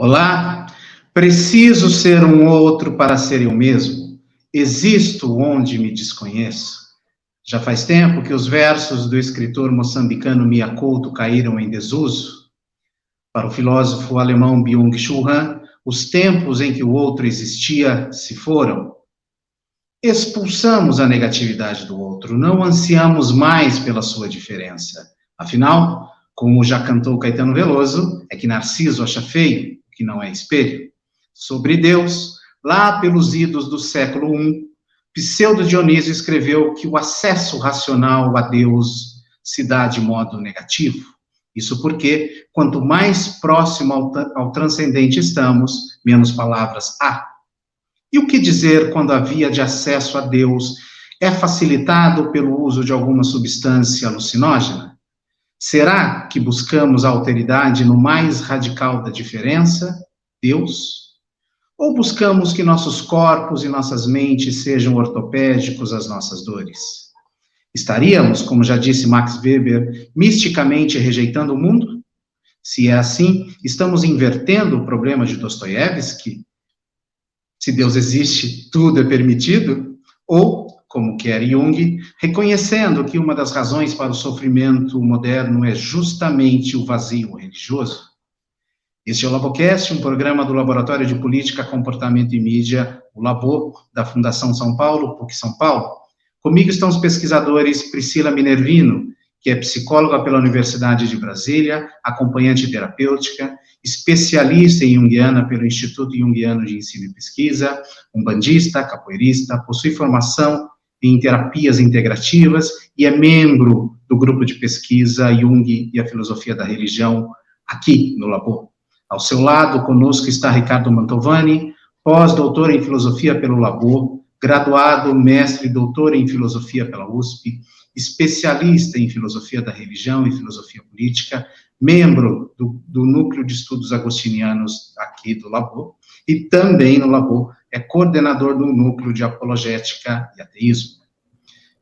Olá, preciso ser um outro para ser eu mesmo. Existo onde me desconheço. Já faz tempo que os versos do escritor moçambicano Mia Couto caíram em desuso. Para o filósofo alemão Byung-Chul Han, os tempos em que o outro existia se foram. Expulsamos a negatividade do outro, não ansiamos mais pela sua diferença. Afinal, como já cantou Caetano Veloso, é que Narciso acha feio, que não é espelho. Sobre Deus, lá pelos idos do século I, Pseudo Dionísio escreveu que o acesso racional a Deus se dá de modo negativo. Isso porque, quanto mais próximo ao transcendente estamos, menos palavras há. E o que dizer quando a via de acesso a Deus é facilitado pelo uso de alguma substância alucinógena? Será que buscamos a alteridade no mais radical da diferença, Deus? Ou buscamos que nossos corpos e nossas mentes sejam ortopédicos às nossas dores? Estaríamos, como já disse Max Weber, misticamente rejeitando o mundo? Se é assim, estamos invertendo o problema de Dostoiévski? Se Deus existe, tudo é permitido? Ou, como quer Jung, reconhecendo que uma das razões para o sofrimento moderno é justamente o vazio religioso? Este é o Labocast, um programa do Laboratório de Política, Comportamento e Mídia, o Labo, da Fundação São Paulo, PUC São Paulo. Comigo estão os pesquisadores Priscila Minervino, que é psicóloga pela Universidade de Brasília, acompanhante terapêutica, especialista em Jungiana pelo Instituto Jungiano de Ensino e Pesquisa, umbandista, capoeirista, possui formação em terapias integrativas e é membro do grupo de pesquisa Jung e a Filosofia da Religião, aqui no Labo. Ao seu lado, conosco está Ricardo Mantovani, pós-doutor em Filosofia pelo Labo, graduado, mestre e doutor em Filosofia pela USP, especialista em Filosofia da Religião e Filosofia Política, membro do Núcleo de Estudos Agostinianos aqui do Labo, e também no Labo é coordenador do Núcleo de Apologética e Ateísmo.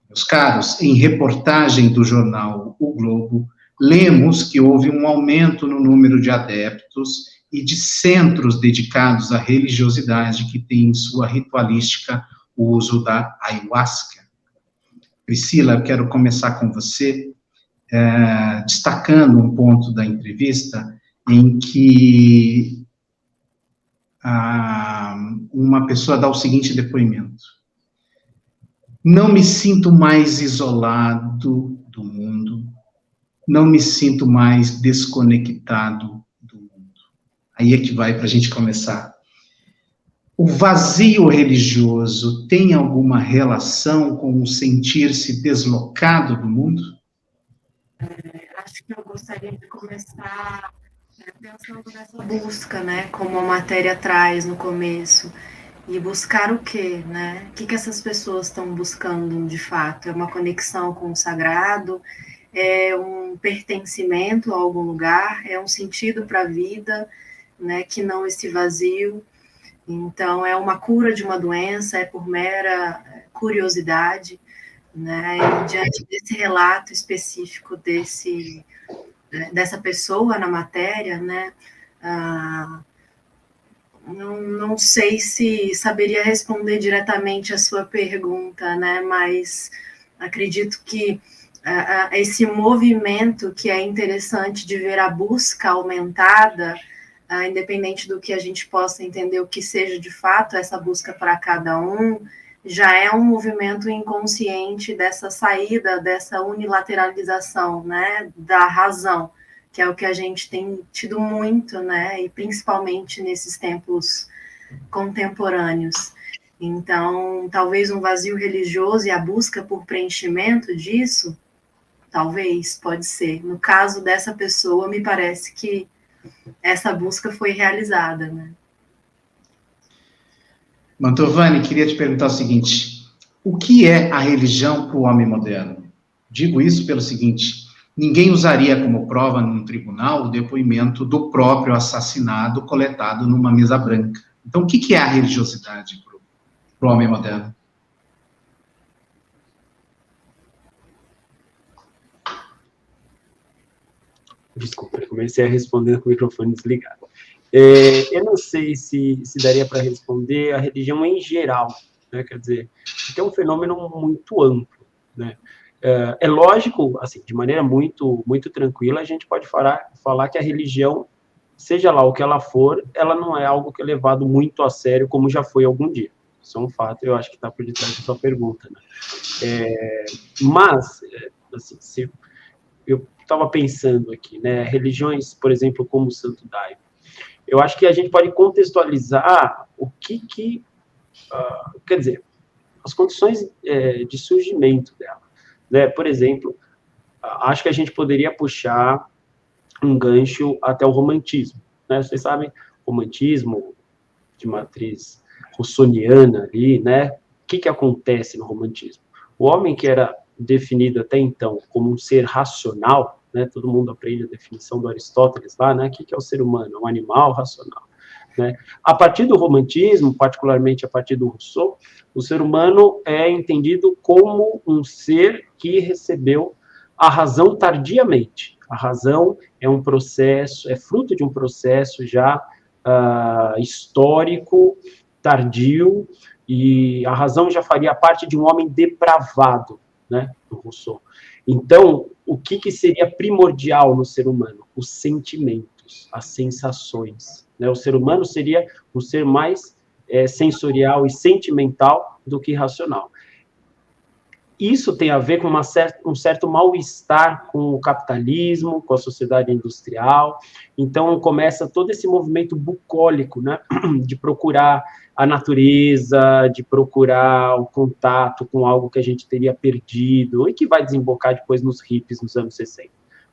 Meus caros, em reportagem do jornal O Globo, lemos que houve um aumento no número de adeptos e de centros dedicados à religiosidade que têm em sua ritualística o uso da ayahuasca. Priscila, eu quero começar com você, destacando um ponto da entrevista em que uma pessoa dá o seguinte depoimento: não me sinto mais isolado do mundo, não me sinto mais desconectado do mundo. Aí é que vai para a gente começar. O vazio religioso tem alguma relação com o sentir-se deslocado do mundo? Acho que eu gostaria de começar pensando nessa busca, né, como a matéria traz no começo. E buscar o quê, né? O que essas pessoas estão buscando de fato? É uma conexão com o sagrado? É um pertencimento a algum lugar? É um sentido para a vida, né? Que não esse vazio. Então, é uma cura de uma doença? É por mera curiosidade? Né? E diante desse relato específico dessa pessoa na matéria, né? Não sei se saberia responder diretamente a sua pergunta, né? Mas acredito que esse movimento que é interessante de ver a busca aumentada, independente do que a gente possa entender o que seja de fato essa busca para cada um, já é um movimento inconsciente dessa saída, dessa unilateralização, né, da razão, que é o que a gente tem tido muito, né, e principalmente nesses tempos contemporâneos. Então, talvez um vazio religioso e a busca por preenchimento disso, talvez, pode ser. No caso dessa pessoa, me parece que essa busca foi realizada, né? Mantovani, queria te perguntar o seguinte: o que é a religião para o homem moderno? Digo isso pelo seguinte: ninguém usaria como prova num tribunal o depoimento do próprio assassinado coletado numa mesa branca. Então, o que é a religiosidade para o homem moderno? Desculpa, eu comecei a responder com o microfone desligado. Eu não sei se daria para responder a religião em geral, né? Quer dizer, porque é um fenômeno muito amplo, né? É lógico, assim, de maneira muito, muito tranquila, a gente pode falar que a religião, seja lá o que ela for, ela não é algo que é levado muito a sério, como já foi algum dia. Isso é um fato, eu acho que está por detrás da sua pergunta, né? Mas, assim, se eu estava pensando aqui, né, religiões, por exemplo, como o Santo Daime, eu acho que a gente pode contextualizar o que quer dizer, as condições de surgimento dela, né? Por exemplo, acho que a gente poderia puxar um gancho até o romantismo, né? Vocês sabem, romantismo de matriz russoniana ali, né? O que acontece no romantismo? O homem que era definido até então como um ser racional, né? Todo mundo aprende a definição do Aristóteles lá, né? O que é o ser humano? Um animal racional, né? A partir do romantismo, particularmente a partir do Rousseau, o ser humano é entendido como um ser que recebeu a razão tardiamente. A razão é um processo, é fruto de um processo já histórico, tardio, e a razão já faria parte de um homem depravado, né, do Rousseau. Então, o que seria primordial no ser humano? Os sentimentos, as sensações. Né? O ser humano seria um ser mais sensorial e sentimental do que racional. Isso tem a ver com um certo mal-estar com o capitalismo, com a sociedade industrial. Então, começa todo esse movimento bucólico, né? De procurar a natureza, de procurar o contato com algo que a gente teria perdido, e que vai desembocar depois nos hippies, nos anos 60.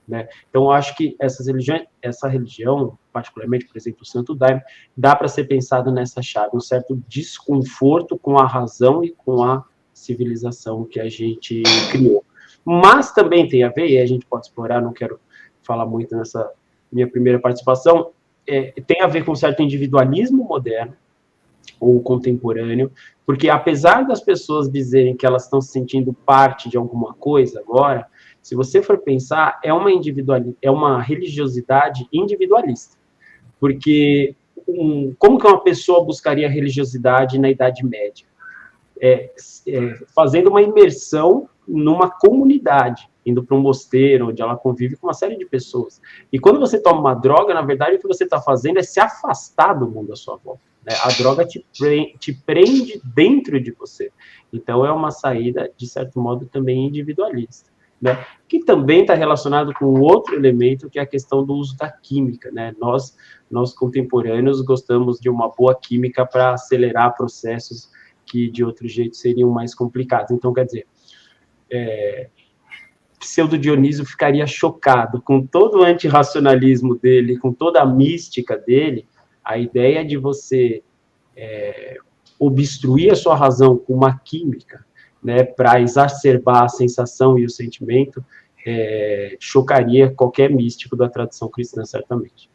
Né? Então, eu acho que essa religião, particularmente, por exemplo, o Santo Daime, dá para ser pensado nessa chave, um certo desconforto com a razão e com a civilização que a gente criou. Mas também tem a ver, e a gente pode explorar, não quero falar muito nessa minha primeira participação, tem a ver com um certo individualismo moderno, ou contemporâneo, porque apesar das pessoas dizerem que elas estão se sentindo parte de alguma coisa agora, se você for pensar, é uma religiosidade individualista, porque como que uma pessoa buscaria religiosidade na Idade Média? Fazendo uma imersão numa comunidade, indo para um mosteiro, onde ela convive com uma série de pessoas. E quando você toma uma droga, na verdade, o que você está fazendo é se afastar do mundo à sua volta. Né? A droga te prende dentro de você. Então, é uma saída, de certo modo, também individualista. Né? Que também está relacionado com outro elemento, que é a questão do uso da química. Né? Nós contemporâneos, gostamos de uma boa química para acelerar processos que de outro jeito seriam mais complicados. Então, quer dizer, Pseudo Dionísio ficaria chocado com todo o antirracionalismo dele, com toda a mística dele, a ideia de você obstruir a sua razão com uma química, né, para exacerbar a sensação e o sentimento, chocaria qualquer místico da tradição cristã, certamente.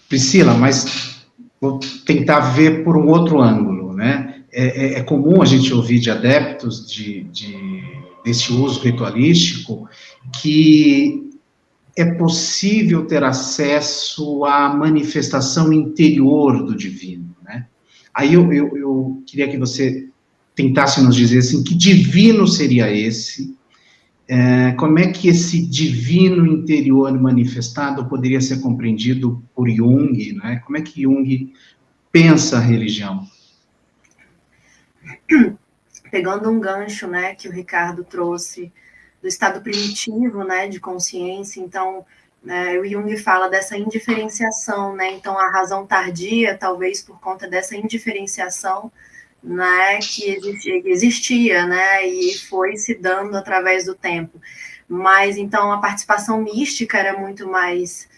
Priscila, mas vou tentar ver por um outro ângulo, né? É comum a gente ouvir de adeptos desse uso ritualístico que é possível ter acesso à manifestação interior do divino, né? Aí eu queria que você tentasse nos dizer assim, que divino seria esse? Como é que esse divino interior manifestado poderia ser compreendido por Jung, né? Como é que Jung pensa a religião? Pegando um gancho, né, que o Ricardo trouxe do estado primitivo, né, de consciência, então, o Jung fala dessa indiferenciação, né, então a razão tardia, talvez por conta dessa indiferenciação, né, que existia, né, e foi se dando através do tempo. Mas, então, a participação mística era muito mais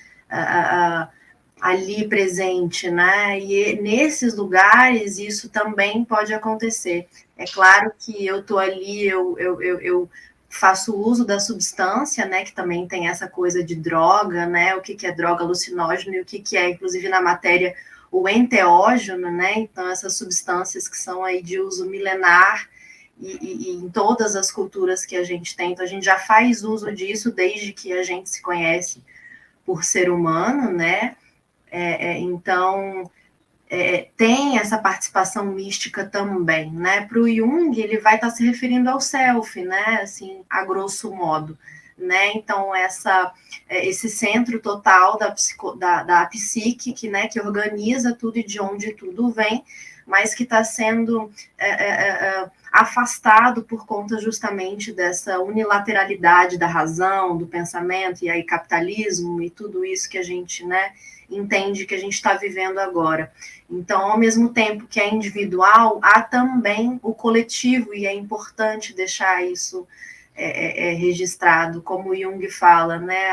ali presente, né, e nesses lugares isso também pode acontecer. É claro que eu estou ali, eu faço uso da substância, né, que também tem essa coisa de droga, né, o que é droga alucinógena e o que é, inclusive, na matéria, o enteógeno, né, então essas substâncias que são aí de uso milenar e em todas as culturas que a gente tem, então a gente já faz uso disso desde que a gente se conhece por ser humano, né, Então, tem essa participação mística também, né? Para o Jung, ele vai estar se referindo ao self, né? Assim, a grosso modo, né? Então, esse centro total da psique, né? Que organiza tudo e de onde tudo vem, mas que está sendo afastado por conta justamente dessa unilateralidade da razão, do pensamento, e aí capitalismo e tudo isso que a gente, né, entende que a gente está vivendo agora. Então, ao mesmo tempo que é individual, há também o coletivo, e é importante deixar isso registrado, como Jung fala, né?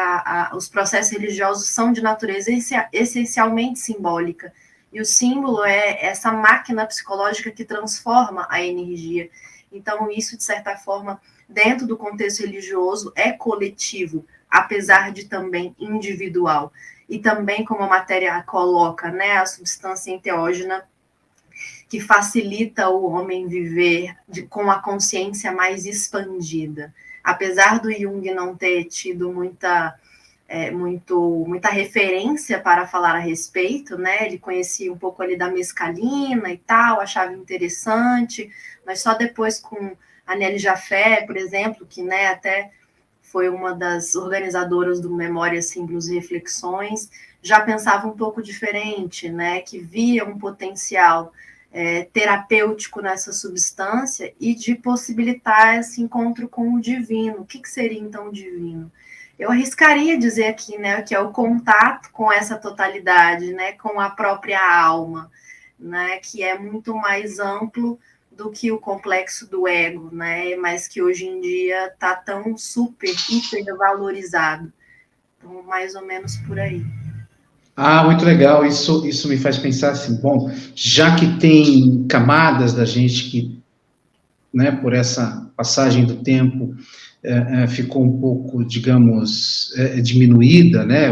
Os processos religiosos são de natureza essencialmente simbólica, e o símbolo é essa máquina psicológica que transforma a energia. Então, isso, de certa forma, dentro do contexto religioso, é coletivo, apesar de também individual. E também, como a matéria coloca, né, a substância enteógena, que facilita o homem viver com a consciência mais expandida. Apesar do Jung não ter tido muita referência para falar a respeito, né? Ele conhecia um pouco ali da mescalina e tal, achava interessante, mas só depois com a Nelly Jafé, por exemplo, que, né, até foi uma das organizadoras do Memória, Símbolos e Reflexões, já pensava um pouco diferente, né? Que via um potencial terapêutico nessa substância e de possibilitar esse encontro com o divino. O que seria, então, o divino? Eu arriscaria dizer aqui, né, que é o contato com essa totalidade, né, com a própria alma, né, que é muito mais amplo do que o complexo do ego, né, mas que hoje em dia está tão super, hiper valorizado. Então, mais ou menos por aí. Ah, muito legal. Isso me faz pensar assim, bom, já que tem camadas da gente que, né, por essa passagem do tempo, ficou um pouco, digamos, diminuída, né,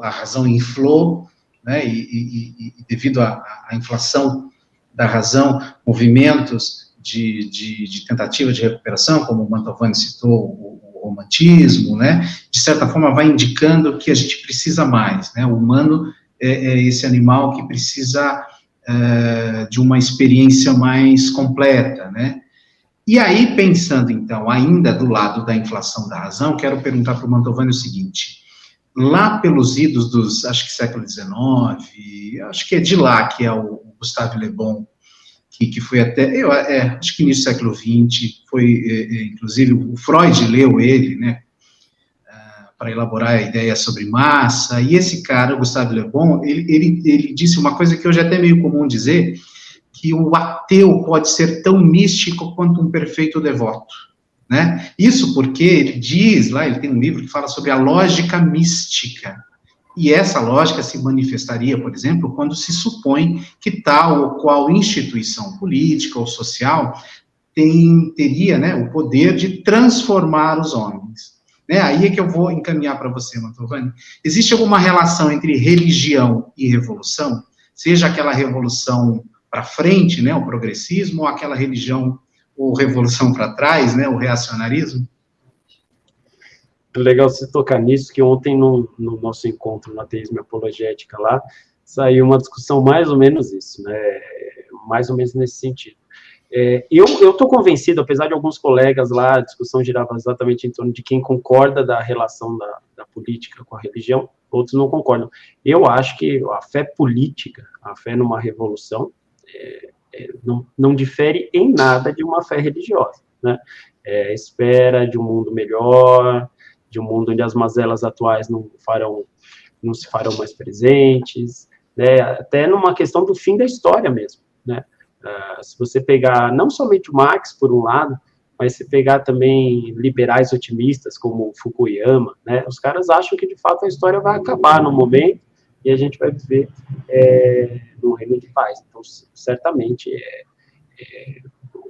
a razão inflou, né, e devido à inflação da razão, movimentos de tentativa de recuperação, como o Mantovani citou, o romantismo, né, de certa forma vai indicando que a gente precisa mais, né, o humano é esse animal que precisa de uma experiência mais completa, né. E aí, pensando, então, ainda do lado da inflação da razão, quero perguntar para o Mantovani o seguinte, lá pelos idos dos, acho que século XIX, acho que é de lá que é o Gustave Le Bon, que foi até, acho que início do século XX, foi, inclusive, o Freud leu ele, né, para elaborar a ideia sobre massa, e esse cara, o Gustave Le Bon, ele disse uma coisa que hoje é até meio comum dizer, que o ateu pode ser tão místico quanto um perfeito devoto, né? Isso porque ele diz lá, ele tem um livro que fala sobre a lógica mística, e essa lógica se manifestaria, por exemplo, quando se supõe que tal ou qual instituição política ou social teria, né, o poder de transformar os homens. Né? Aí é que eu vou encaminhar para você, Mantovani. Existe alguma relação entre religião e revolução? Seja aquela revolução para frente, né, o progressismo, ou aquela religião ou revolução para trás, né, o reacionarismo? Legal você tocar nisso, que ontem no nosso encontro no Ateísmo e Apologética lá, saiu uma discussão mais ou menos isso, né, mais ou menos nesse sentido. Eu estou convencido, apesar de alguns colegas lá, a discussão girava exatamente em torno de quem concorda da relação da política com a religião, outros não concordam. Eu acho que a fé política, a fé numa revolução, não difere em nada de uma fé religiosa, né? Espera de um mundo melhor, de um mundo onde as mazelas atuais não se farão mais presentes, né? Até numa questão do fim da história mesmo, né? Se você pegar não somente o Marx, por um lado, mas se pegar também liberais otimistas, como Fukuyama, né? Os caras acham que, de fato, a história vai acabar no momento e a gente vai viver num reino de paz. Então, certamente,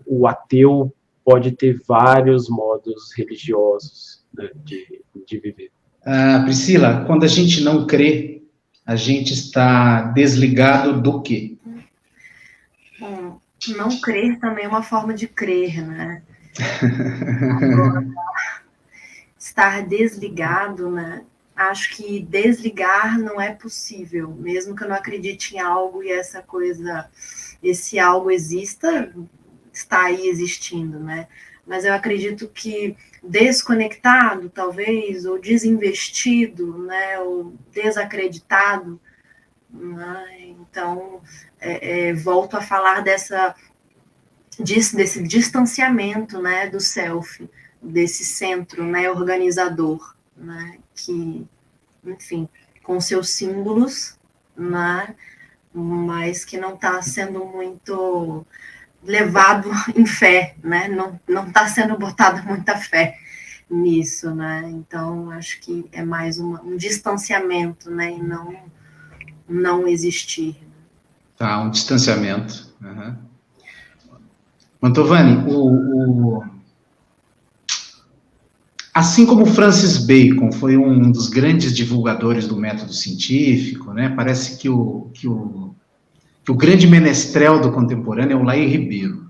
o ateu pode ter vários modos religiosos, né, de viver. Priscila, quando a gente não crê, a gente está desligado do quê? Bom, não crer também é uma forma de crer, né? Agora, estar desligado, né? acho que desligar não é possível, mesmo que eu não acredite em algo e essa coisa, esse algo exista, está aí existindo, né? Mas eu acredito que desconectado, talvez, ou desinvestido, né, ou desacreditado, né? Então, volto a falar desse distanciamento, né, do self, desse centro, né, organizador, né, que, enfim, com seus símbolos, né, mas que não está sendo muito levado em fé, né, não está sendo botada muita fé nisso, né, então acho que é mais um distanciamento, né, e não existir. Tá, um distanciamento. Uhum. Mantovani, assim como Francis Bacon foi um dos grandes divulgadores do método científico, né, parece que o grande menestrel do contemporâneo é o Laí Ribeiro.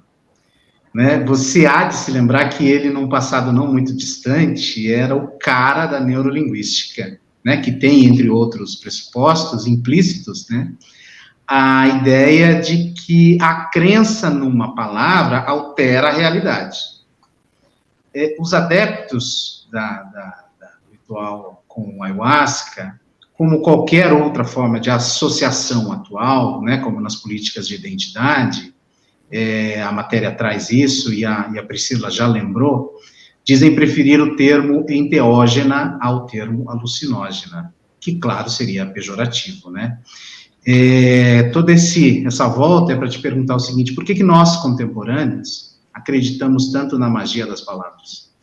Né? Você há de se lembrar que ele, num passado não muito distante, era o cara da neurolinguística, né, que tem, entre outros pressupostos implícitos, né, a ideia de que a crença numa palavra altera a realidade. Os adeptos do ritual com ayahuasca, como qualquer outra forma de associação atual, né, como nas políticas de identidade, a matéria traz isso, e a Priscila já lembrou, dizem preferir o termo enteógena ao termo alucinógena, que, claro, seria pejorativo, né? Toda essa volta é para te perguntar o seguinte: por que nós, contemporâneos, acreditamos tanto na magia das palavras?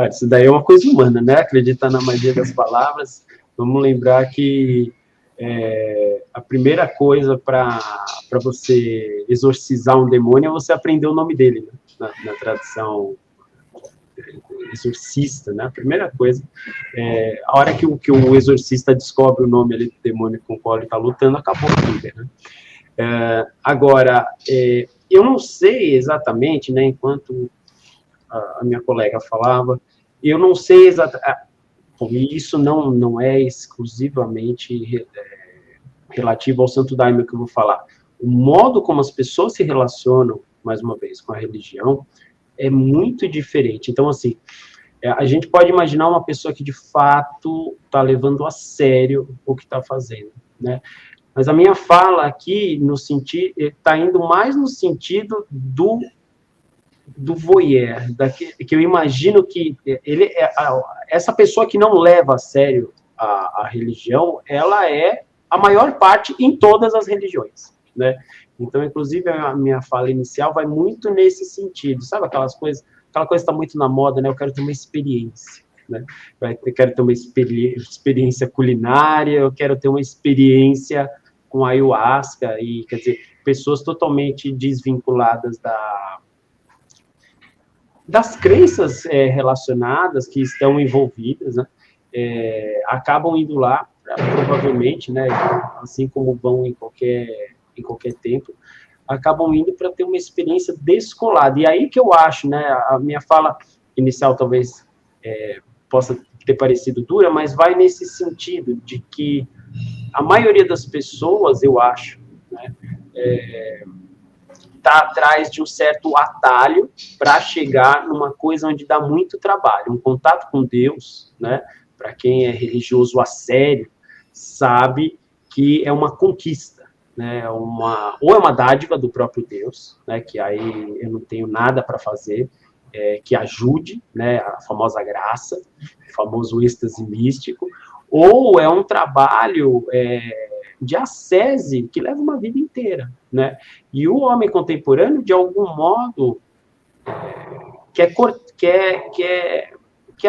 Isso daí é uma coisa humana, né? Acreditar na magia das palavras. Vamos lembrar que a primeira coisa para você exorcizar um demônio é você aprender o nome dele, né? Na tradução exorcista, né? A primeira coisa, a hora que o exorcista descobre o nome ali do demônio com o qual ele está lutando, acabou a briga, né? Agora, eu não sei exatamente, né, enquanto a minha colega falava, eu não sei exatamente, isso não é exclusivamente relativo ao Santo Daime que eu vou falar. O modo como as pessoas se relacionam, mais uma vez, com a religião, é muito diferente. Então, assim, a gente pode imaginar uma pessoa que, de fato, está levando a sério o que está fazendo, né? Mas a minha fala aqui, está indo mais no sentido do voyeur, que eu imagino que essa pessoa que não leva a sério a religião, ela é a maior parte em todas as religiões, né? Então, inclusive, a minha fala inicial vai muito nesse sentido, sabe aquela coisa está muito na moda, né? Eu quero ter uma experiência, né? Eu quero ter uma experiência culinária, eu quero ter uma experiência com ayahuasca, e, quer dizer, pessoas totalmente desvinculadas das crenças relacionadas, que estão envolvidas, né? Acabam indo lá, provavelmente, né, assim como vão em qualquer tempo, acabam indo para ter uma experiência descolada. E aí que eu acho, né, a minha fala inicial talvez possa ter parecido dura, mas vai nesse sentido de que a maioria das pessoas, eu acho, né, está atrás de um certo atalho para chegar numa coisa onde dá muito trabalho. Um contato com Deus, né, para quem é religioso a sério, sabe que é uma conquista, né, ou é uma dádiva do próprio Deus, né, que aí eu não tenho nada para fazer, que ajude, né, a famosa graça, o famoso êxtase místico, ou é um trabalho de ascese que leva uma vida inteira, né? E o homem contemporâneo, de algum modo, quer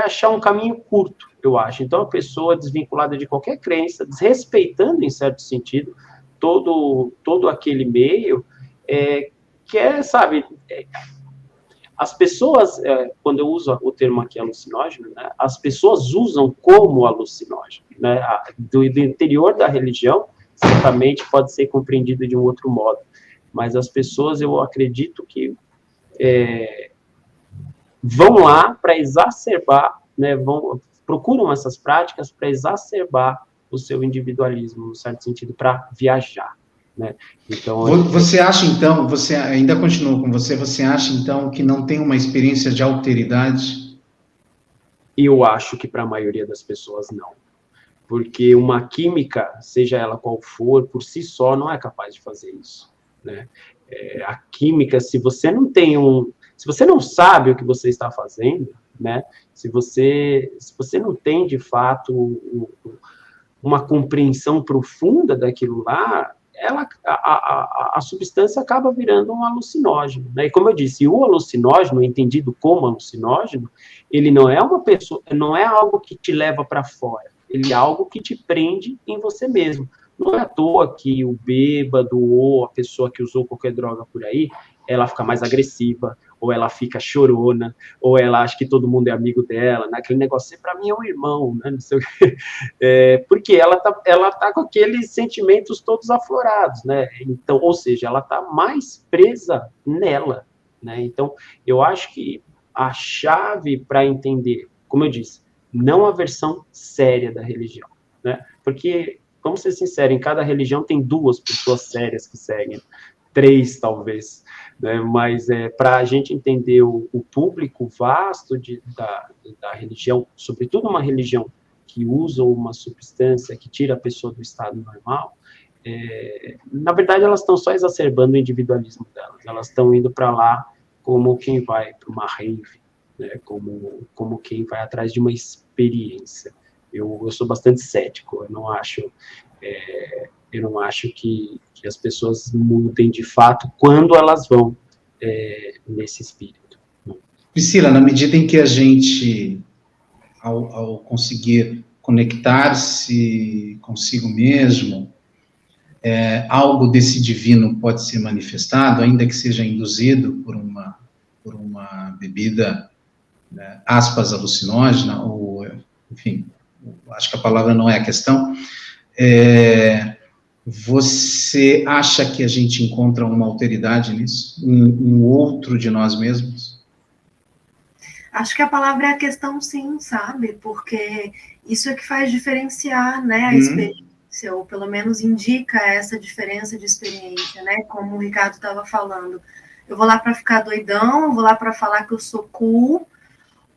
achar um caminho curto, eu acho. Então, a pessoa desvinculada de qualquer crença, desrespeitando, em certo sentido, todo aquele meio, quer, sabe... As pessoas, quando eu uso o termo aqui alucinógeno, né, as pessoas usam como alucinógeno, né, do interior da religião, certamente pode ser compreendido de um outro modo, mas as pessoas, eu acredito que vão lá para exacerbar, né, procuram essas práticas para exacerbar o seu individualismo, no certo sentido, para viajar. Né? Então, você acha, então, você ainda continua com você acha, então, que não tem uma experiência de alteridade? Eu acho que para a maioria das pessoas não. Porque uma química, seja ela qual for, por si só, não é capaz de fazer isso. Né? A química, se você não tem se você não sabe o que você está fazendo, né? Se você não tem, de fato, uma compreensão profunda daquilo lá, a substância acaba virando um alucinógeno. Né? E como eu disse, o alucinógeno, entendido como alucinógeno, ele não é uma pessoa, não é algo que te leva para fora, ele é algo que te prende em você mesmo. Não é à toa que o bêbado ou a pessoa que usou qualquer droga por aí, ela fica mais agressiva, ou ela fica chorona, ou ela acha que todo mundo é amigo dela, né? Aquele negócio, para mim é um irmão, né? Não sei o quê. Porque ela tá com aqueles sentimentos todos aflorados, né? Então, ou seja, ela tá mais presa nela, né? Então, eu acho que a chave para entender, como eu disse, não a versão séria da religião, né? Porque, vamos ser sinceros, em cada religião tem 2 pessoas sérias que seguem, 3 talvez, né? Mas para a gente entender o público vasto da religião, sobretudo uma religião que usa uma substância que tira a pessoa do estado normal, na verdade elas estão só exacerbando o individualismo delas, elas estão indo para lá como quem vai para uma rave, né? Como quem vai atrás de uma experiência. Eu sou bastante cético, eu não acho que as pessoas mudem de fato quando elas vão nesse espírito. Priscila, na medida em que a gente, ao conseguir conectar-se consigo mesmo, algo desse divino pode ser manifestado, ainda que seja induzido por uma bebida, né, aspas, alucinógena, ou, enfim, acho que a palavra não é a questão. Você acha que a gente encontra uma alteridade nisso? Um outro de nós mesmos? Acho que a palavra é a questão, sim, sabe? Porque isso é que faz diferenciar, né, a experiência, ou pelo menos indica essa diferença de experiência, né? Como o Ricardo estava falando. Eu vou lá para ficar doidão, eu vou lá para falar que eu sou cool,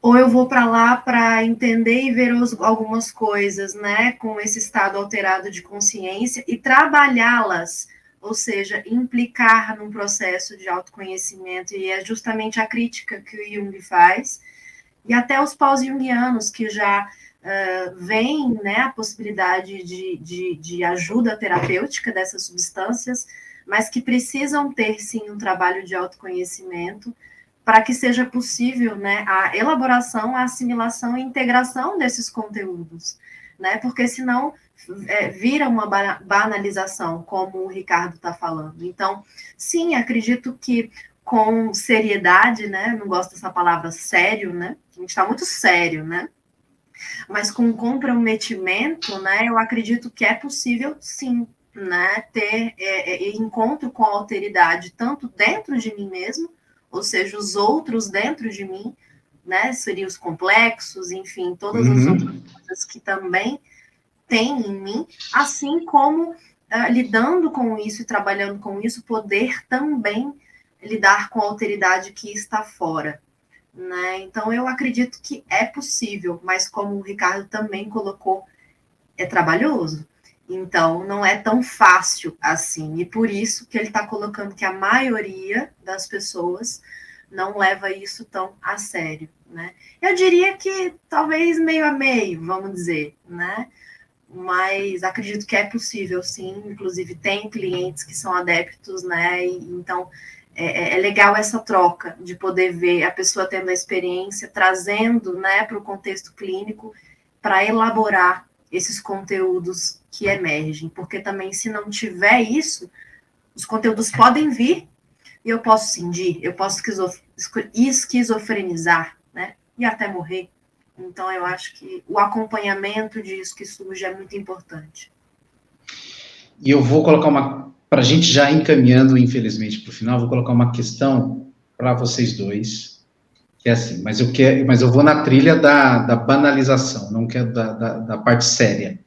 ou eu vou para lá para entender e ver algumas coisas, né, com esse estado alterado de consciência e trabalhá-las, ou seja, implicar num processo de autoconhecimento, e é justamente a crítica que o Jung faz, e até os pós-jungianos, que já veem, né, a possibilidade de ajuda terapêutica dessas substâncias, mas que precisam ter, sim, um trabalho de autoconhecimento, para que seja possível, né, a elaboração, a assimilação e integração desses conteúdos, né, porque senão vira uma banalização, como o Ricardo está falando. Então, sim, acredito que com seriedade, né, não gosto dessa palavra sério, né, a gente está muito sério, né, mas com comprometimento, né, eu acredito que é possível, sim, né, ter encontro com a alteridade, tanto dentro de mim mesmo, ou seja, os outros dentro de mim, né, seriam os complexos, enfim, todas as outras coisas que também tem em mim, assim como lidando com isso e trabalhando com isso, poder também lidar com a alteridade que está fora, né? Então, eu acredito que é possível, mas como o Ricardo também colocou, é trabalhoso. Então, não é tão fácil assim. E por isso que ele está colocando que a maioria das pessoas não leva isso tão a sério, né? Eu diria que talvez meio a meio, vamos dizer, né? Mas acredito que é possível, sim. Inclusive, tem clientes que são adeptos, né? E, então, é legal essa troca de poder ver a pessoa tendo a experiência, trazendo, né, para o contexto clínico, para elaborar esses conteúdos que emergem, porque também, se não tiver isso, os conteúdos podem vir e eu posso cindir, eu posso esquizofrenizar, né, e até morrer. Então, eu acho que o acompanhamento disso que surge é muito importante. E eu vou colocar para a gente já encaminhando, infelizmente, para o final, vou colocar uma questão para vocês dois, que é assim, mas eu vou na trilha da banalização, não quero da parte séria.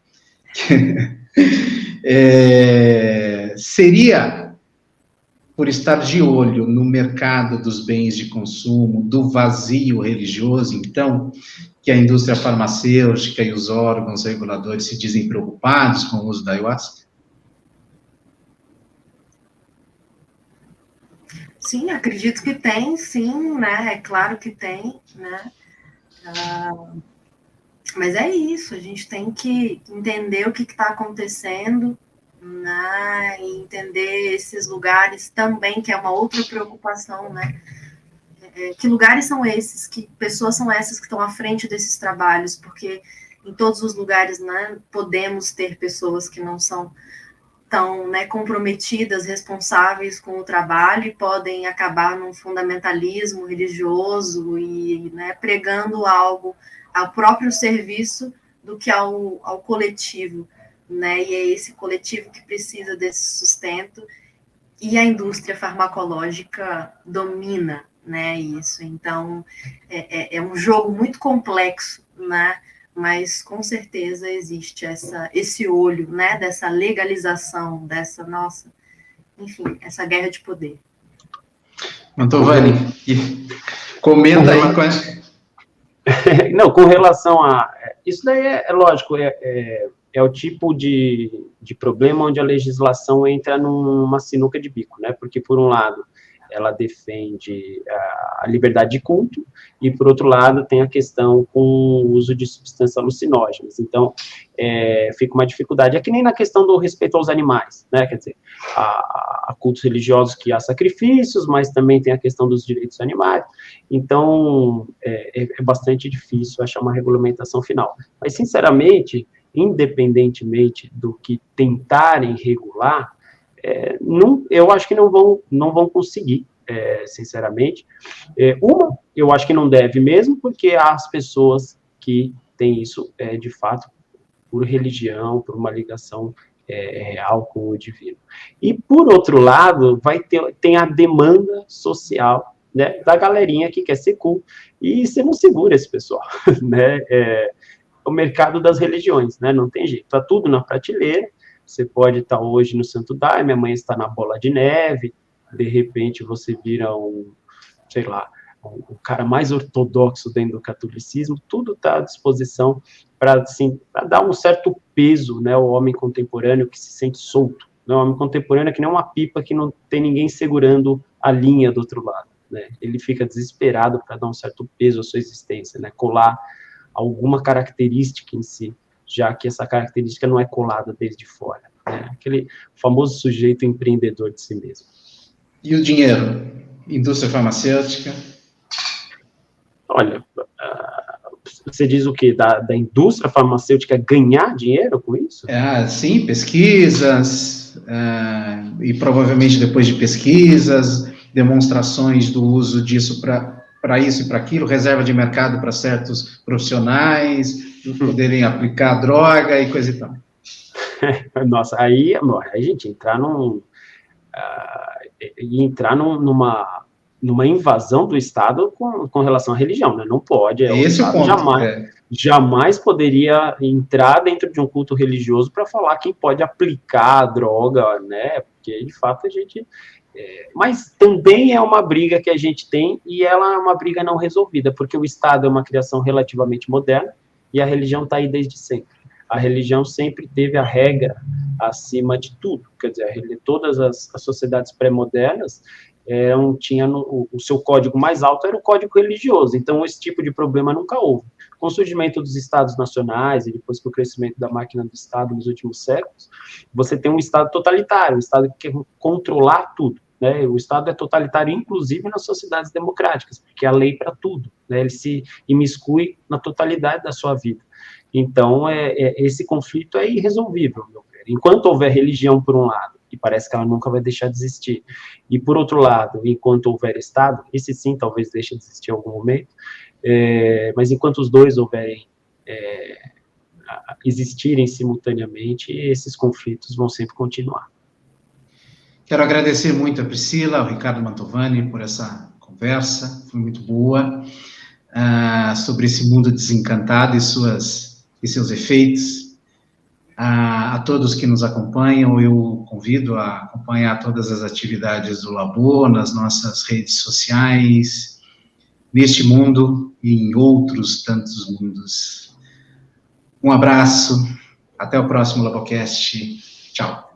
Seria por estar de olho no mercado dos bens de consumo, do vazio religioso, então, que a indústria farmacêutica e os órgãos reguladores se dizem preocupados com o uso da ayahuasca? Sim, acredito que tem, sim, né? É claro que tem, né? Mas é isso, a gente tem que entender o que está acontecendo, né? E entender esses lugares também, que é uma outra preocupação, né? Que lugares são esses? Que pessoas são essas que estão à frente desses trabalhos? Porque em todos os lugares, né, podemos ter pessoas que não são tão, né, comprometidas, responsáveis com o trabalho e podem acabar num fundamentalismo religioso e, né, pregando algo ao próprio serviço do que ao coletivo, né? E é esse coletivo que precisa desse sustento e a indústria farmacológica domina, né, isso. Então, é um jogo muito complexo, né, mas com certeza existe esse olho, né, dessa legalização, dessa, nossa, enfim, essa guerra de poder. Mantovani, comenta aí com essa... Não, com relação a... Isso daí é lógico, é o tipo de problema onde a legislação entra numa sinuca de bico, né? Porque, por um lado, ela defende a liberdade de culto, e, por outro lado, tem a questão com o uso de substâncias alucinógenas. Então, fica uma dificuldade. É que nem na questão do respeito aos animais, né? Quer dizer, há cultos religiosos que há sacrifícios, mas também tem a questão dos direitos animais. Então, é bastante difícil achar uma regulamentação final. Mas, sinceramente, independentemente do que tentarem regular, eu acho que não vão conseguir, sinceramente. Eu acho que não deve mesmo, porque há as pessoas que têm isso, de fato, por religião, por uma ligação real com o divino. E, por outro lado, tem a demanda social, né, da galerinha que quer ser cool, e você não segura esse pessoal, né? O mercado das religiões, né? Não tem jeito, tá tudo na prateleira. Você pode estar hoje no Santo Daime, amanhã está na Bola de Neve, de repente você vira sei lá, o cara mais ortodoxo dentro do catolicismo. Tudo está à disposição para, assim, dar um certo peso, né, ao homem contemporâneo que se sente solto. O homem contemporâneo é que nem uma pipa que não tem ninguém segurando a linha do outro lado, né? Ele fica desesperado para dar um certo peso à sua existência, né? Colar alguma característica em si, já que essa característica não é colada desde fora, né? Aquele famoso sujeito empreendedor de si mesmo. E o dinheiro? Indústria farmacêutica? Olha, você diz o quê? Da indústria farmacêutica ganhar dinheiro com isso? Sim, pesquisas, e provavelmente depois de pesquisas, demonstrações do uso disso para isso e para aquilo, reserva de mercado para certos profissionais, poderem aplicar droga e coisa e tal. Nossa, aí a gente entrar numa invasão do Estado com relação à religião, né? Não pode. Esse é o ponto. Jamais poderia entrar dentro de um culto religioso para falar quem pode aplicar a droga, né? Porque, de fato, a gente... mas também é uma briga que a gente tem, e ela é uma briga não resolvida, porque o Estado é uma criação relativamente moderna, e a religião está aí desde sempre. A religião sempre teve a regra acima de tudo. Quer dizer, todas as sociedades pré-modernas tinham o seu código mais alto era o código religioso. Então, esse tipo de problema nunca houve. Com o surgimento dos estados nacionais e depois com o crescimento da máquina do Estado nos últimos séculos, você tem um Estado totalitário, um Estado que quer controlar tudo, né? O Estado é totalitário, inclusive nas sociedades democráticas, porque há lei para tudo, né? Ele se imiscui na totalidade da sua vida. Então, esse conflito é irresolvível, meu ver. Enquanto houver religião, por um lado, e parece que ela nunca vai deixar de existir, e, por outro lado, enquanto houver Estado, esse sim talvez deixe de existir em algum momento, mas enquanto os dois existirem simultaneamente, esses conflitos vão sempre continuar. Quero agradecer muito a Priscila, ao Ricardo Mantovani, por essa conversa, foi muito boa, sobre esse mundo desencantado e seus efeitos. A todos que nos acompanham, eu convido a acompanhar todas as atividades do Labo, nas nossas redes sociais, neste mundo e em outros tantos mundos. Um abraço, até o próximo Labocast, tchau.